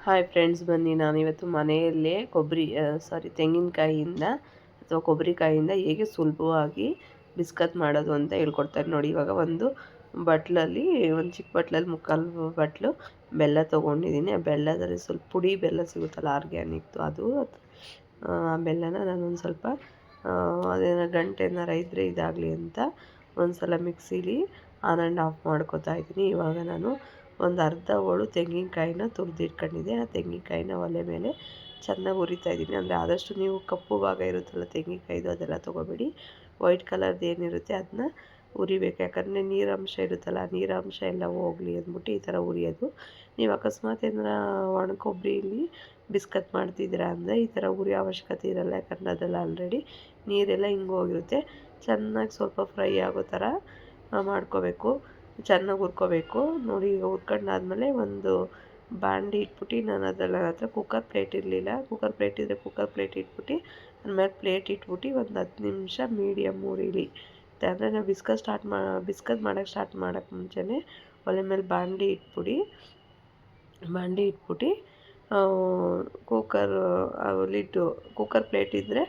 Hi friends, ಬನ್ನಿ ನಾನಿವತ್ತು ಮನೆಯಲ್ಲೇ ತೆಂಗಿನಕಾಯಿಯಿಂದ ಅಥವಾ ಕೊಬ್ಬರಿಕಾಯಿಯಿಂದ ಹೇಗೆ ಸುಲಭವಾಗಿ ಬಿಸ್ಕತ್ ಮಾಡೋದು ಅಂತ ಹೇಳ್ಕೊಡ್ತಾರೆ ನೋಡಿ. ಇವಾಗ ಒಂದು ಚಿಕ್ಕ ಬಟ್ಲಲ್ಲಿ ಮುಕ್ಕಾಲು ಬಟ್ಲು ಬೆಲ್ಲ ತೊಗೊಂಡಿದ್ದೀನಿ. ಆ ಬೆಲ್ಲದಲ್ಲಿ ಸ್ವಲ್ಪ ಪುಡಿ ಬೆಲ್ಲ ಸಿಗುತ್ತಲ್ಲ, ಆರ್ಗ್ಯಾನಿಕ್ದು, ಅದು ಆ ಬೆಲ್ಲನ ನಾನೊಂದು ಸ್ವಲ್ಪ ಅದೇನೋ ಗಂಟೆ ಏನಾರ ಇದ್ದರೆ ಇದಾಗಲಿ ಅಂತ ಒಂದು ಸಲ ಮಿಕ್ಸಿಲಿ ಆನ್ ಆ್ಯಂಡ್ ಆಫ್ ಮಾಡ್ಕೊತಾ ಇದ್ದೀನಿ. ಇವಾಗ ನಾನು ಒಂದು ಅರ್ಧ ಹೋಳು ತೆಂಗಿನಕಾಯಿನ ತುರಿದಿಟ್ಕೊಂಡಿದ್ದೆ. ಆ ತೆಂಗಿನಕಾಯಿನ ಒಲೆ ಮೇಲೆ ಚೆನ್ನಾಗಿ ಹುರಿತಾ ಇದ್ದೀನಿ. ಅಂದರೆ ಆದಷ್ಟು ನೀವು ಕಪ್ಪು ಭಾಗ ಇರುತ್ತಲ್ಲ ತೆಂಗಿನಕಾಯಿದು, ಅದೆಲ್ಲ ತೊಗೋಬೇಡಿ. ವೈಟ್ ಕಲರ್ದು ಏನಿರುತ್ತೆ ಅದನ್ನ ಹುರಿಬೇಕು. ಯಾಕಂದರೆ ನೀರಂಶ ಇರುತ್ತಲ್ಲ, ನೀರಂಶ ಎಲ್ಲ ಹೋಗಲಿ ಅಂದ್ಬಿಟ್ಟು ಈ ಥರ ಹುರಿಯೋದು. ನೀವು ಅಕಸ್ಮಾತ್ ಏನಾರ ಒಣ ಕೊಬ್ಬರಿಲಿ ಬಿಸ್ಕತ್ ಮಾಡ್ತಿದ್ದೀರಾ ಅಂದರೆ ಈ ಥರ ಹುರಿಯೋ ಅವಶ್ಯಕತೆ ಇರಲ್ಲ. ಯಾಕಂದರೆ ಅದೆಲ್ಲ ಆಲ್ರೆಡಿ ನೀರೆಲ್ಲ ಹೋಗಿರುತ್ತೆ. ಚೆನ್ನಾಗಿ ಸ್ವಲ್ಪ ಫ್ರೈ ಆಗೋ ಥರ ಮಾಡ್ಕೋಬೇಕು, ಚೆನ್ನಾಗಿ ಹುರ್ಕೋಬೇಕು ನೋಡಿ. ಈಗ ಹುರ್ಕೊಂಡಾದ್ಮೇಲೆ ಒಂದು ಬಾಂಡಿ ಇಟ್ಬಿಟ್ಟು, ನಾನು ಅದರಲ್ಲಿ ನನ್ನ ಹತ್ರ ಕುಕ್ಕರ್ ಪ್ಲೇಟ್ ಇರಲಿಲ್ಲ. ಕುಕ್ಕರ್ ಪ್ಲೇಟ್ ಇದ್ದರೆ ಕುಕ್ಕರ್ ಪ್ಲೇಟ್ ಇಟ್ಬಿಟ್ಟು ಆಮೇಲೆ ಪ್ಲೇಟ್ ಇಟ್ಬಿಟ್ಟು ಒಂದು 10 ನಿಮಿಷ ಮೀಡಿಯಮ್ ಉರಿಲಿ. ಅಂದರೆ ನಾವು ಬಿಸ್ಕತ್ ಮಾಡೋಕ್ಕೆ ಸ್ಟಾರ್ಟ್ ಮಾಡೋಕ್ಕೆ ಮುಂಚೆನೇ ಒಲೆ ಮೇಲೆ ಬಾಂಡಿ ಇಟ್ಬಿಟ್ಟು ಕುಕ್ಕರ್ ಪ್ಲೇಟ್ ಇದ್ದರೆ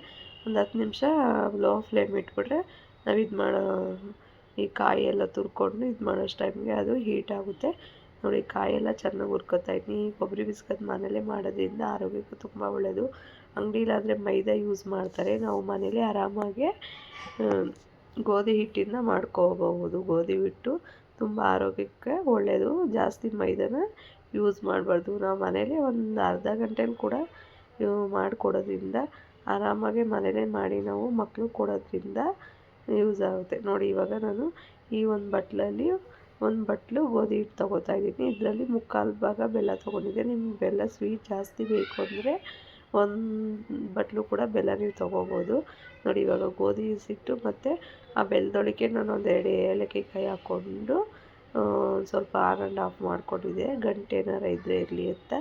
ಒಂದು 10 ನಿಮಿಷ ಲೋ ಫ್ಲೇಮ್ ಇಟ್ಬಿಟ್ರೆ ನಾವು ಈ ಕಾಯಿ ಎಲ್ಲ ತುರ್ಕೊಂಡು ಮಾಡೋಷ್ಟು ಟೈಮ್ಗೆ ಅದು ಹೀಟ್ ಆಗುತ್ತೆ ನೋಡಿ. ಕಾಯೆಲ್ಲ ಚೆನ್ನಾಗಿ ಹುರ್ಕೊತಾ ಇದ್ದೀನಿ. ಕೊಬ್ಬರಿ ಬಿಸ್ಕತ್ ಮನೇಲೇ ಮಾಡೋದ್ರಿಂದ ಆರೋಗ್ಯಕ್ಕೂ ತುಂಬ ಒಳ್ಳೆಯದು. ಅಂಗಡಿಲಾದರೆ ಮೈದಾ ಯೂಸ್ ಮಾಡ್ತಾರೆ. ನಾವು ಮನೇಲಿ ಆರಾಮಾಗಿ ಗೋಧಿ ಹಿಟ್ಟಿಂದ ಮಾಡ್ಕೋಬಹುದು. ಗೋಧಿ ಹಿಟ್ಟು ತುಂಬ ಆರೋಗ್ಯಕ್ಕೆ ಒಳ್ಳೆಯದು. ಜಾಸ್ತಿ ಮೈದಾನ ಯೂಸ್ ಮಾಡಬಾರ್ದು. ನಾವು ಮನೇಲಿ ಒಂದು ಅರ್ಧ ಗಂಟೆಲಿ ಕೂಡ ಮಾಡಿಕೊಡೋದ್ರಿಂದ, ಆರಾಮಾಗಿ ಮನೇಲೇ ಮಾಡಿ ನಾವು ಮಕ್ಕಳು ಕೊಡೋದ್ರಿಂದ ಯೂಸ್ ಆಗುತ್ತೆ ನೋಡಿ. ಇವಾಗ ನಾನು ಈ ಒಂದು ಬಟ್ಲು ಗೋಧಿ ಹಿಟ್ಟು ತೊಗೋತಾ ಇದ್ದೀನಿ. ಇದರಲ್ಲಿ ಮುಕ್ಕಾಲು ಭಾಗ ಬೆಲ್ಲ ತೊಗೊಂಡಿದ್ದೆ. ನಿಮ್ಗೆ ಬೆಲ್ಲ ಸ್ವೀಟ್ ಜಾಸ್ತಿ ಬೇಕು ಅಂದರೆ ಒಂದು ಬಟ್ಲು ಕೂಡ ಬೆಲ್ಲ ನೀವು ತೊಗೋಬೋದು ನೋಡಿ. ಇವಾಗ ಗೋಧಿ ಹಸಿಟ್ಟು ಮತ್ತು ಆ ಬೆಲ್ಲದೊಳಗೆ ನಾನು ಒಂದು 2 ಏಲಕ್ಕಾಯಿ ಹಾಕ್ಕೊಂಡು ಸ್ವಲ್ಪ ಆನ್ ಆ್ಯಂಡ್ ಆಫ್ ಮಾಡ್ಕೊಂಡಿದ್ದೆ, ಗಂಟೆ ಏನಾರ ಇದ್ದರೆ ಇರಲಿ ಅಂತ.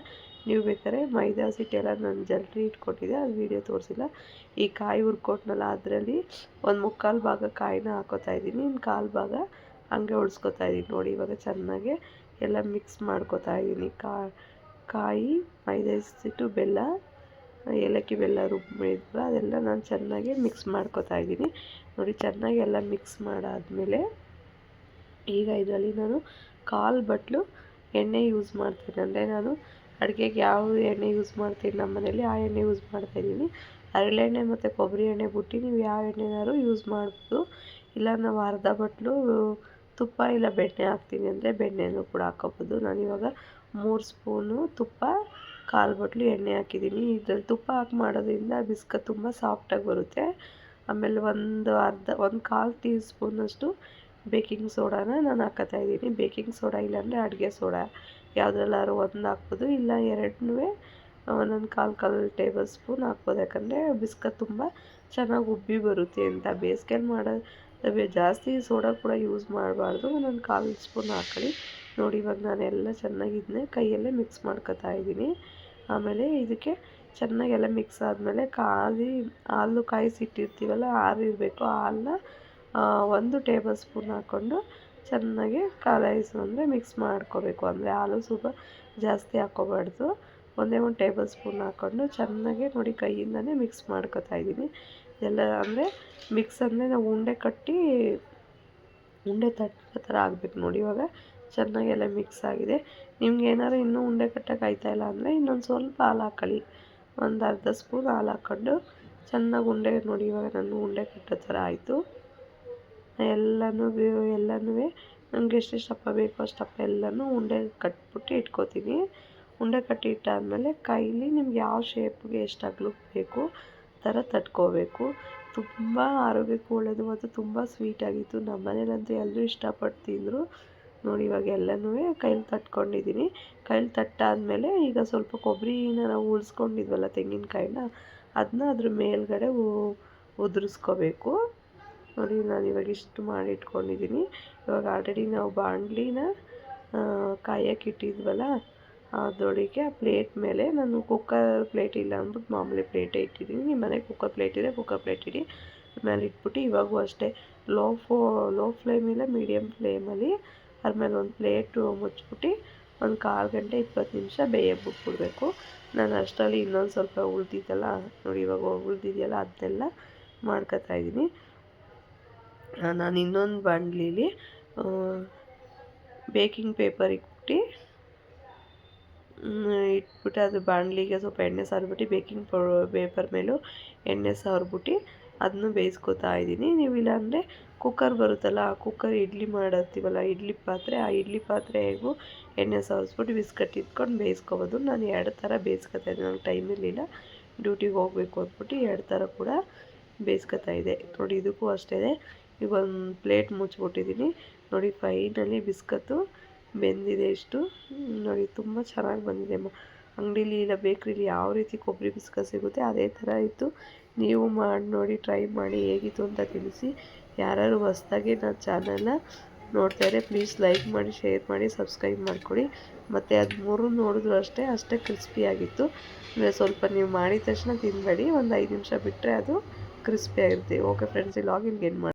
ನೀವು ಬೇಕಾದ್ರೆ ಮೈದಾ ಹಸಿಟ್ಟೆಲ್ಲ ನಾನು ಜಲ್ರಿ ಇಟ್ಕೊಟ್ಟಿದ್ದೆ, ಅದು ವೀಡಿಯೋ ತೋರಿಸಿಲ್ಲ. ಈ ಕಾಯಿ ಹುರ್ಕೊಟ್ನಲ್ಲ, ಅದರಲ್ಲಿ ಒಂದು ಮುಕ್ಕಾಲು ಭಾಗ ಕಾಯಿನ ಹಾಕೋತಾ ಇದ್ದೀನಿ, ಇನ್ನು ಕಾಲು ಭಾಗ ಹಂಗೆ ಉಳಿಸ್ಕೊತಾ ಇದ್ದೀನಿ ನೋಡಿ. ಇವಾಗ ಚೆನ್ನಾಗಿ ಎಲ್ಲ ಮಿಕ್ಸ್ ಮಾಡ್ಕೊತಾ ಇದ್ದೀನಿ. ಕಾಯಿ, ಮೈದಾ ಹಸಿಟ್ಟು, ಬೆಲ್ಲ, ಏಲಕ್ಕಿ, ಬೆಲ್ಲ ರುಬ್ಬಿದ್ವಲ್ಲ ಅದೆಲ್ಲ ನಾನು ಚೆನ್ನಾಗಿ ಮಿಕ್ಸ್ ಮಾಡ್ಕೊತಾ ಇದ್ದೀನಿ ನೋಡಿ. ಚೆನ್ನಾಗಿ ಎಲ್ಲ ಮಿಕ್ಸ್ ಮಾಡಾದಮೇಲೆ ಈಗ ಇದರಲ್ಲಿ ನಾನು 1/4 ಬಟ್ಲು ಎಣ್ಣೆ ಯೂಸ್ ಮಾಡ್ತೀನಿ. ಅಂದರೆ ನಾನು ಅಡುಗೆಗೆ ಯಾವ ಎಣ್ಣೆ ಯೂಸ್ ಮಾಡ್ತೀನಿ ನಮ್ಮ ಮನೇಲಿ ಆ ಎಣ್ಣೆ ಯೂಸ್ ಮಾಡ್ತಾಯಿದ್ದೀನಿ. ಹರಳೆಣ್ಣೆ ಮತ್ತು ಕೊಬ್ಬರಿ ಎಣ್ಣೆ ಬಿಟ್ಟು ನೀವು ಯಾವ ಎಣ್ಣೆನಾದ್ರು ಯೂಸ್ ಮಾಡ್ಬೋದು. ಇಲ್ಲ ನಾವು ಅರ್ಧ ಬಟ್ಲು ತುಪ್ಪ ಇಲ್ಲ ಬೆಣ್ಣೆ ಹಾಕ್ತೀನಿ ಅಂದರೆ ಬೆಣ್ಣೆನೂ ಕೂಡ ಹಾಕ್ಕೋಬೋದು. ನಾನಿವಾಗ 3 ಸ್ಪೂನು ತುಪ್ಪ, 1/4 ಬಟ್ಲು ಎಣ್ಣೆ ಹಾಕಿದ್ದೀನಿ. ಇದ್ರಲ್ಲಿ ತುಪ್ಪ ಹಾಕಿ ಮಾಡೋದ್ರಿಂದ ಬಿಸ್ಕತ್ ತುಂಬ ಸಾಫ್ಟಾಗಿ ಬರುತ್ತೆ. ಆಮೇಲೆ ಒಂದು 1/4 ಟೀ ಸ್ಪೂನಷ್ಟು ಬೇಕಿಂಗ್ ಸೋಡಾನ ನಾನು ಹಾಕ್ಕೋತಾ ಇದ್ದೀನಿ. ಬೇಕಿಂಗ್ ಸೋಡಾ ಇಲ್ಲಾಂದರೆ ಅಡುಗೆ ಸೋಡಾ ಯಾವುದ್ರಲ್ಲಾದ್ರು ಒಂದು ಹಾಕ್ಬೋದು, ಇಲ್ಲ ಎರಡನ್ನೂ ಒಂದೊಂದು 1/4 ಟೇಬಲ್ ಸ್ಪೂನ್ ಹಾಕ್ಬೋದು. ಯಾಕಂದರೆ ಬಿಸ್ಕತ್ ತುಂಬ ಚೆನ್ನಾಗಿ ಉಬ್ಬಿ ಬರುತ್ತೆ ಅಂತ. ಬೇಸಿಗೆಯಲ್ಲಿ ಮಾಡೋದು ಜಾಸ್ತಿ ಸೋಡಾ ಕೂಡ ಯೂಸ್ ಮಾಡಬಾರ್ದು. ಒಂದೊಂದು 1/4 ಸ್ಪೂನ್ ಹಾಕ್ಕೊಳ್ಳಿ ನೋಡಿ. ಇವಾಗ ನಾನೆಲ್ಲ ಚೆನ್ನಾಗಿ ಇದನ್ನೇ ಕೈಯಲ್ಲೇ ಮಿಕ್ಸ್ ಮಾಡ್ಕೊತಾ ಇದ್ದೀನಿ. ಆಮೇಲೆ ಇದಕ್ಕೆ ಚೆನ್ನಾಗೆಲ್ಲ ಮಿಕ್ಸ್ ಆದಮೇಲೆ ಹಾಲು ಕಾಯಿಸಿಟ್ಟಿರ್ತೀವಲ್ಲ, ಆರಿರಬೇಕು. ಹಾಲನ್ನ 1 ಟೇಬಲ್ ಸ್ಪೂನ್ ಹಾಕ್ಕೊಂಡು ಚೆನ್ನಾಗಿ ಅಂದರೆ ಮಿಕ್ಸ್ ಮಾಡ್ಕೋಬೇಕು. ಅಂದರೆ ಹಾಲು ಸ್ವಲ್ಪ ಜಾಸ್ತಿ ಹಾಕ್ಕೋಬಾರ್ದು. ಒಂದೇ 1 ಟೇಬಲ್ ಸ್ಪೂನ್ ಹಾಕ್ಕೊಂಡು ಚೆನ್ನಾಗಿ ನೋಡಿ ಕೈಯಿಂದನೇ ಮಿಕ್ಸ್ ಮಾಡ್ಕೊತಾ ಇದ್ದೀನಿ. ಎಲ್ಲ ಅಂದರೆ ಮಿಕ್ಸ್ ಅಂದರೆ ನಾವು ಉಂಡೆ ತಟ್ಟೋ ಥರ ಆಗಬೇಕು ನೋಡಿ. ಇವಾಗ ಚೆನ್ನಾಗೆಲ್ಲ ಮಿಕ್ಸ್ ಆಗಿದೆ. ನಿಮ್ಗೆ ಏನಾದ್ರು ಇನ್ನೂ ಉಂಡೆ ಕಟ್ಟೋಕೆ ಆಯ್ತಾಯಿಲ್ಲ ಅಂದರೆ ಇನ್ನೊಂದು ಸ್ವಲ್ಪ ಹಾಲು ಹಾಕ್ಕೊಳ್ಳಿ. ಒಂದು ಅರ್ಧ ಸ್ಪೂನ್ ಹಾಲು ಹಾಕ್ಕೊಂಡು ಚೆನ್ನಾಗಿ ಉಂಡೆ ನೋಡಿ. ಇವಾಗ ನಾನು ಉಂಡೆ ಕಟ್ಟೋ ಥರ ಆಯಿತು. ಎಲ್ಲನೂ ನಮಗೆ ಎಷ್ಟೆಷ್ಟು ಬೇಕೋ ಅಷ್ಟಪ್ಪ ಎಲ್ಲನೂ ಉಂಡೆ ಕಟ್ಬಿಟ್ಟು ಇಟ್ಕೋತೀನಿ. ಉಂಡೆ ಕಟ್ಟಿ ಇಟ್ಟಾದಮೇಲೆ ಕೈಲಿ ನಿಮ್ಗೆ ಯಾವ ಶೇಪ್ಗೆ ಎಷ್ಟು ಅಗಲಕ್ಕೆ ಬೇಕು ಥರ ತಟ್ಕೋಬೇಕು. ತುಂಬ ಆರೋಗ್ಯಕ್ಕೂ ಒಳ್ಳೆಯದು ಮತ್ತು ತುಂಬ ಸ್ವೀಟಾಗಿತ್ತು. ನಮ್ಮ ಮನೇಲಂತೂ ಎಲ್ಲರೂ ಇಷ್ಟಪಟ್ಟು ತಿಂದರು ನೋಡಿ. ಇವಾಗ ಎಲ್ಲನೂ ಕೈಲಿ ತಟ್ಕೊಂಡಿದ್ದೀನಿ. ಕೈಲಿ ತಟ್ಟಾದಮೇಲೆ ಈಗ ಸ್ವಲ್ಪ ಕೊಬ್ಬರಿನ ನಾವು ಉಳಿಸ್ಕೊಂಡಿದ್ವಲ್ಲ ತೆಂಗಿನಕಾಯಿನ, ಅದನ್ನ ಅದ್ರ ಮೇಲ್ಗಡೆ ಉದುರಿಸ್ಕೋಬೇಕು ನೋಡಿ. ನಾನು ಇವಾಗ ಇಷ್ಟು ಮಾಡಿ ಇಟ್ಕೊಂಡಿದ್ದೀನಿ. ಇವಾಗ ಆಲ್ರೆಡಿ ನಾವು ಬಾಣಲಿನ ಕಾಯಕ್ಕೆ ಇಟ್ಟಿದ್ವಲ್ಲ, ಅದರೊಳಗೆ ಆ ಪ್ಲೇಟ್ ಮೇಲೆ ನಾನು ಕುಕ್ಕರ್ ಪ್ಲೇಟ್ ಇಲ್ಲ ಅಂದ್ಬಿಟ್ಟು ಮಾಮೂಲಿ ಪ್ಲೇಟೇ ಇಟ್ಟಿದ್ದೀನಿ. ನಿಮ್ಮ ಮನೆಗೆ ಕುಕ್ಕರ್ ಪ್ಲೇಟ್ ಇದೆ, ಕುಕ್ಕರ್ ಪ್ಲೇಟ್ ಇಡಿ ಮೇಲೆ ಇಟ್ಬಿಟ್ಟು ಇವಾಗೂ ಅಷ್ಟೇ ಲೋ ಫ್ಲೇಮ್ ಇಲ್ಲ ಮೀಡಿಯಮ್ ಫ್ಲೇಮಲ್ಲಿ ಅದ್ರ ಮೇಲೆ ಒಂದು ಪ್ಲೇಟು ಮುಚ್ಬಿಟ್ಟು ಒಂದು 1/4 ಗಂಟೆ 20 ನಿಮಿಷ ಬೇಯಕ್ಕೆ ಬಿಟ್ಬಿಡ್ಬೇಕು. ನಾನು ಅಷ್ಟರಲ್ಲಿ ಇನ್ನೊಂದು ಸ್ವಲ್ಪ ಉಳಿದಿದ್ದಲ್ಲ ನೋಡಿ, ಇವಾಗ ಉಳಿದಿದೆಯಲ್ಲ ಅದನ್ನೆಲ್ಲ ಮಾಡ್ಕೊತಾ ಇದ್ದೀನಿ. ನಾನು ಇನ್ನೊಂದು ಬಾಣಲಿಲಿ ಬೇಕಿಂಗ್ ಪೇಪರ್ ಇಟ್ಬಿಟ್ಟು ಅದು ಬಾಣಲಿಗೆ ಸ್ವಲ್ಪ ಎಣ್ಣೆ ಸಾರ್ಬಿಟ್ಟು ಬೇಕಿಂಗ್ ಪೇಪರ್ ಮೇಲೂ ಎಣ್ಣೆ ಸಾರ್ಬಿಟ್ಟು ಅದನ್ನು ಬೇಯಿಸ್ಕೊತಾ ಇದ್ದೀನಿ. ನೀವು ಇಲ್ಲಾಂದರೆ ಕುಕ್ಕರ್ ಬರುತ್ತಲ್ಲ, ಆ ಕುಕ್ಕರ್ ಇಡ್ಲಿ ಮಾಡಿರ್ತೀವಲ್ಲ, ಇಡ್ಲಿ ಪಾತ್ರೆ, ಆ ಇಡ್ಲಿ ಪಾತ್ರೆಗೂ ಎಣ್ಣೆ ಸಾರಿಸ್ಬಿಟ್ಟು ಬಿಸ್ಕಟ್ ಇಟ್ಕೊಂಡು ಬೇಯಿಸ್ಕೊಬೋದು. ನಾನು 2 ಥರ ಬೇಯಿಸ್ಕೊತಾ ಇದ್ದೆ, ನನಗೆ ಟೈಮ್ ಇರಲಿಲ್ಲ, ಡ್ಯೂಟಿಗೆ ಹೋಗಬೇಕು ಅಂದ್ಬಿಟ್ಟು 2 ಥರ ಕೂಡ ಬೇಯಿಸ್ಕೊತಾ ಇದ್ದೆ. ನೋಡಿ ಇದಕ್ಕೂ ಅಷ್ಟೇ, ಈಗ ಒಂದು ಪ್ಲೇಟ್ ಮುಚ್ಚಿಬಿಟ್ಟಿದ್ದೀನಿ. ನೋಡಿ ಫೈನಲಿ ಬಿಸ್ಕತ್ತು ಬೆಂದಿದೆ. ಇಷ್ಟು ನೋಡಿ ತುಂಬ ಚೆನ್ನಾಗಿ ಬಂದಿದೆ. ಅಂಗಡೀಲಿ ಇಲ್ಲ ಬೇಕ್ರಿಲಿ ಯಾವ ರೀತಿ ಕೊಬ್ಬರಿ ಬಿಸ್ಕತ್ ಸಿಗುತ್ತೆ ಅದೇ ಥರ ಇತ್ತು. ನೀವು ಮಾಡಿ ನೋಡಿ, ಟ್ರೈ ಮಾಡಿ ಹೇಗಿತ್ತು ಅಂತ ತಿಳಿಸಿ. ಯಾರು ಹೊಸ್ದಾಗಿ ನನ್ನ ಚಾನಲ್ನ ನೋಡ್ತಾಯಿದ್ರೆ ಪ್ಲೀಸ್ ಲೈಕ್ ಮಾಡಿ, ಶೇರ್ ಮಾಡಿ, ಸಬ್ಸ್ಕ್ರೈಬ್ ಮಾಡಿಕೊಡಿ. ಮತ್ತು ಅದು 3 ನೋಡಿದ್ರು ಅಷ್ಟೇ ಕ್ರಿಸ್ಪಿಯಾಗಿತ್ತು. ಅಂದರೆ ಸ್ವಲ್ಪ ನೀವು ಮಾಡಿದ ತಕ್ಷಣ ತಿನ್ನಬೇಡಿ, ಒಂದು 5 ನಿಮಿಷ ಬಿಟ್ಟರೆ ಅದು ಕ್ರಿಸ್ಪಿಯಾಗಿರುತ್ತೆ. ಓಕೆ ಫ್ರೆಂಡ್ಸ್, ಈ ಲಾಗ್ ಇಲ್ಲಿಗೆ ಎಂಡ್ ಮಾಡಿ.